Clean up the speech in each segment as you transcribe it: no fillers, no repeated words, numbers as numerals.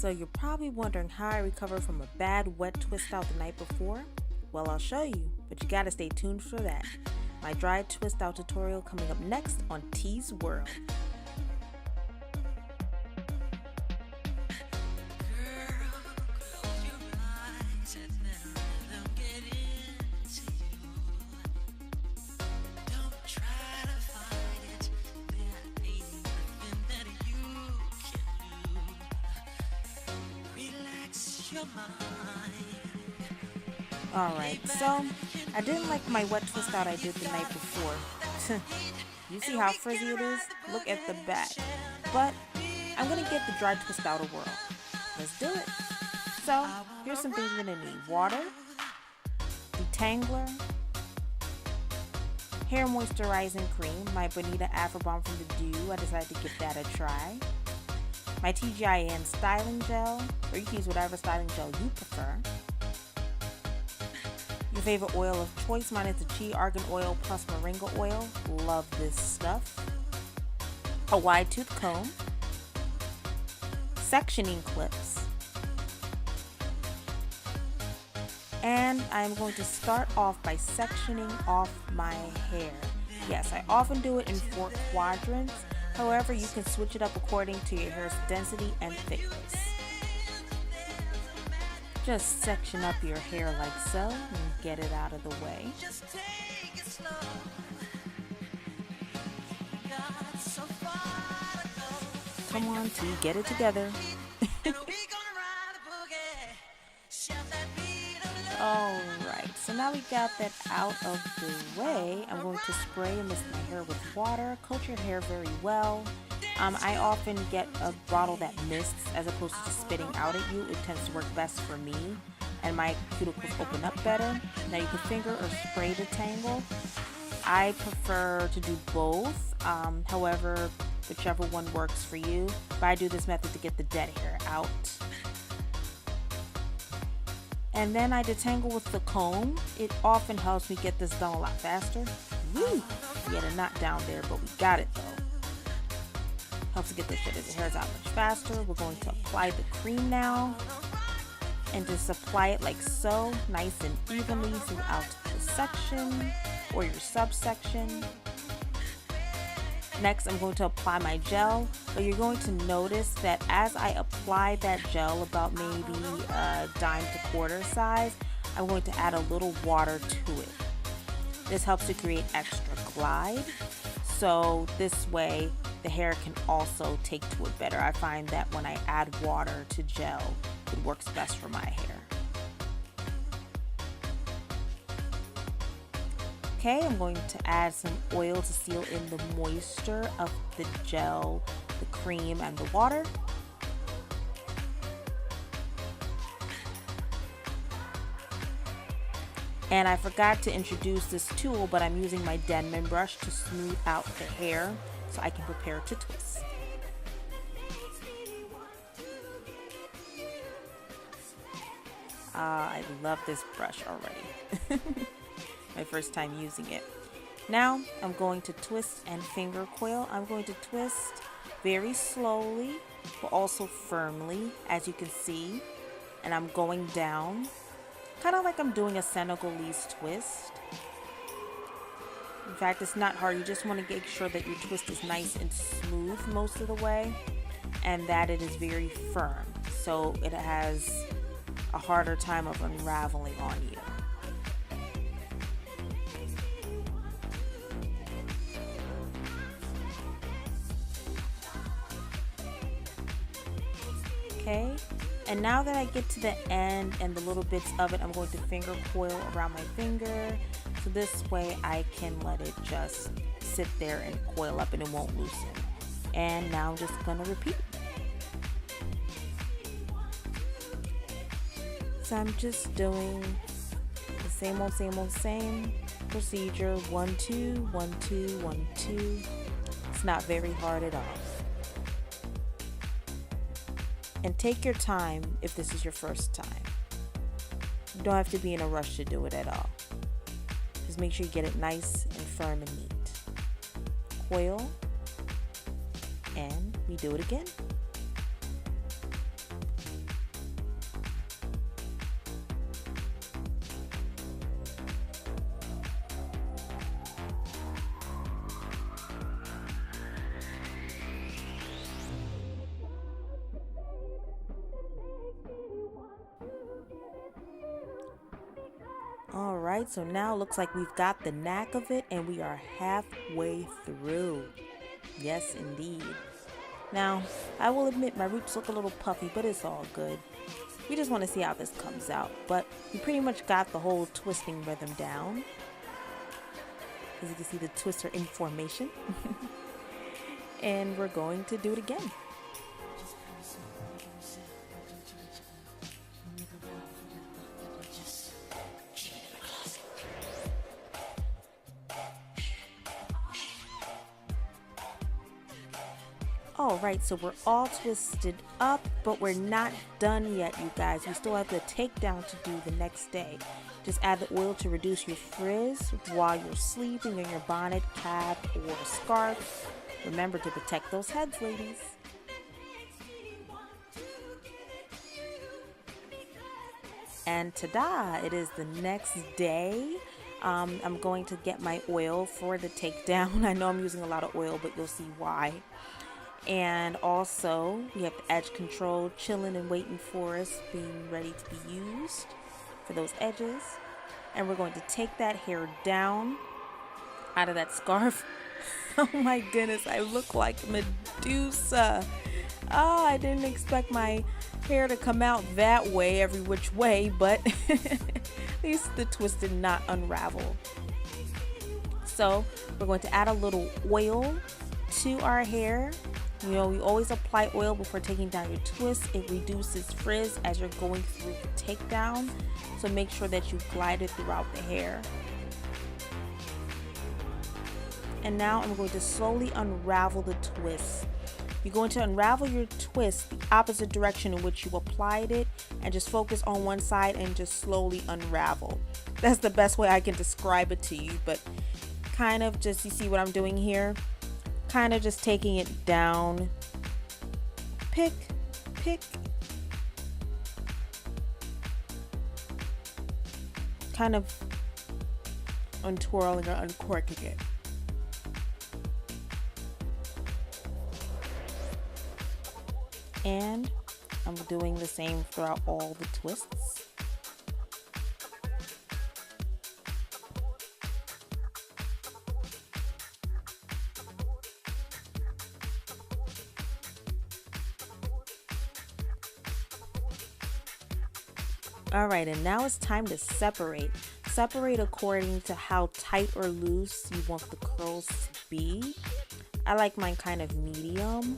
So you're probably wondering how I recovered from a bad wet twist out the night before? Well, I'll show you, but you gotta stay tuned for that. My dry twist out tutorial coming up next on T's World. Alright, so I didn't like my wet twist out I did the night before. You see how frizzy it is? Look at the back. But I'm gonna get the dry twist out a whirl. Let's do it. So here's some things you're gonna need: water, detangler, hair moisturizing cream, my Bonita Afro Balm from the Doux. I decided to give that a try. My TGIN styling gel, or you can use whatever styling gel you prefer. Your favorite oil of choice, mine is the TGIN Argan Oil plus Moringa Oil. Love this stuff. A wide tooth comb, sectioning clips, and I'm going to start off by sectioning off my hair. Yes, I often do it in 4 quadrants. However, you can switch it up according to your hair's density and thickness. Just section up your hair like so and get it out of the way. Come on, T, get it together. Alright, so now we got that out of the way. I'm going to spray and mist my hair with water. Coat your hair very well. I often get a bottle that mists as opposed to just spitting out at you. It tends to work best for me, and my cuticles open up better. Now you can finger or spray detangle. I prefer to do both, however, whichever one works for you. But I do this method to get the dead hair out. And then I detangle with the comb. It often helps me get this done a lot faster. Woo! We had a knot down there, but we got it though. Helps to get this hair out much faster. We're going to apply the cream now. And just apply it like so, nice and evenly throughout the section or your subsection. Next, I'm going to apply my gel, but you're going to notice that as I apply that gel, about maybe a dime to quarter size, I'm going to add a little water to it. This helps to create extra glide, so this way the hair can also take to it better. I find that when I add water to gel, it works best for my hair. Okay, I'm going to add some oil to seal in the moisture of the gel, the cream, and the water. And I forgot to introduce this tool, but I'm using my Denman brush to smooth out the hair so I can prepare to twist. I love this brush already. My first time using it. Now I'm going to twist and finger coil. I'm going to twist very slowly but also firmly, as you can see, and I'm going down kind of like I'm doing a Senegalese twist. In fact, it's not hard. You just want to make sure that your twist is nice and smooth most of the way and that it is very firm, so it has a harder time of unraveling on you. Okay, and now that I get to the end and the little bits of it, I'm going to finger coil around my finger, so this way I can let it just sit there and coil up and it won't loosen. And now I'm just gonna repeat. So I'm just doing the same procedure. 1 2 1 2 1 2. It's not very hard at all. And take your time if this is your first time. You don't have to be in a rush to do it at all. Just make sure you get it nice and firm and neat. Coil, and we do it again. All right, so now it looks like we've got the knack of it and we are halfway through. Yes, indeed. Now, I will admit my roots look a little puffy, but it's all good. We just want to see how this comes out, but we pretty much got the whole twisting rhythm down. As you can see, the twists are in formation. And we're going to do it again. Alright, so we're all twisted up, but we're not done yet, you guys. We still have the takedown to do the next day. Just add the oil to reduce your frizz while you're sleeping in your bonnet, cap, or scarf. Remember to protect those heads, ladies. And ta-da! It is the next day. I'm going to get my oil for the takedown. I know I'm using a lot of oil, but you'll see why. And also, we have the edge control chilling and waiting for us, being ready to be used for those edges. And we're going to take that hair down out of that scarf. Oh my goodness, I look like Medusa. Oh, I didn't expect my hair to come out that way, every which way, but at least the twist did not unravel. So we're going to add a little oil to our hair. You know, we always apply oil before taking down your twist. It reduces frizz as you're going through the takedown. So make sure that you glide it throughout the hair. And now I'm going to slowly unravel the twist. You're going to unravel your twist the opposite direction in which you applied it, and just focus on one side and just slowly unravel. That's the best way I can describe it to you, but kind of just, you see what I'm doing here? Kind of just taking it down, pick, kind of untwirling or uncorking it. And I'm doing the same throughout all the twists. Alright, and now it's time to separate. Separate according to how tight or loose you want the curls to be. I like mine kind of medium.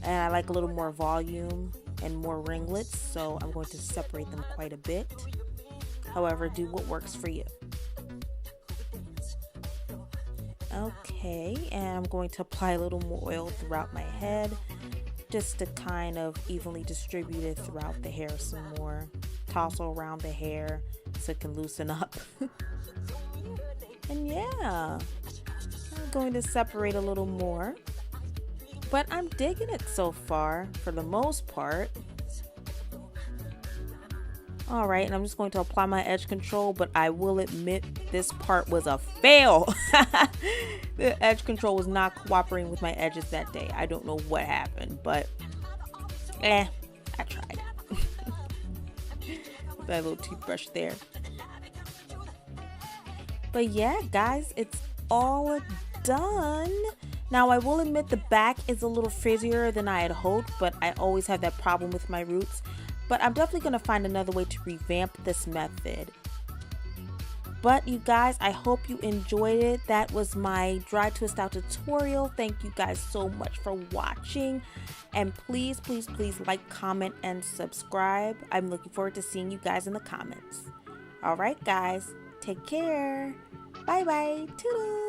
And I like a little more volume and more ringlets, so I'm going to separate them quite a bit. However, do what works for you. Okay, and I'm going to apply a little more oil throughout my head, just to kind of evenly distribute it throughout the hair some more. Toss around the hair so it can loosen up. And yeah, I'm going to separate a little more. But I'm digging it so far, for the most part. Alright, and I'm just going to apply my edge control, but I will admit this part was a fail. The edge control was not cooperating with my edges that day. I don't know what happened, but I tried. That little toothbrush there. But yeah, guys, it's all done. Now, I will admit the back is a little frizzier than I had hoped, but I always have that problem with my roots. But I'm definitely going to find another way to revamp this method. But you guys, I hope you enjoyed it. That was my dry twist out tutorial. Thank you guys so much for watching. And please, please, please like, comment, and subscribe. I'm looking forward to seeing you guys in the comments. Alright guys, take care. Bye bye. Toodles.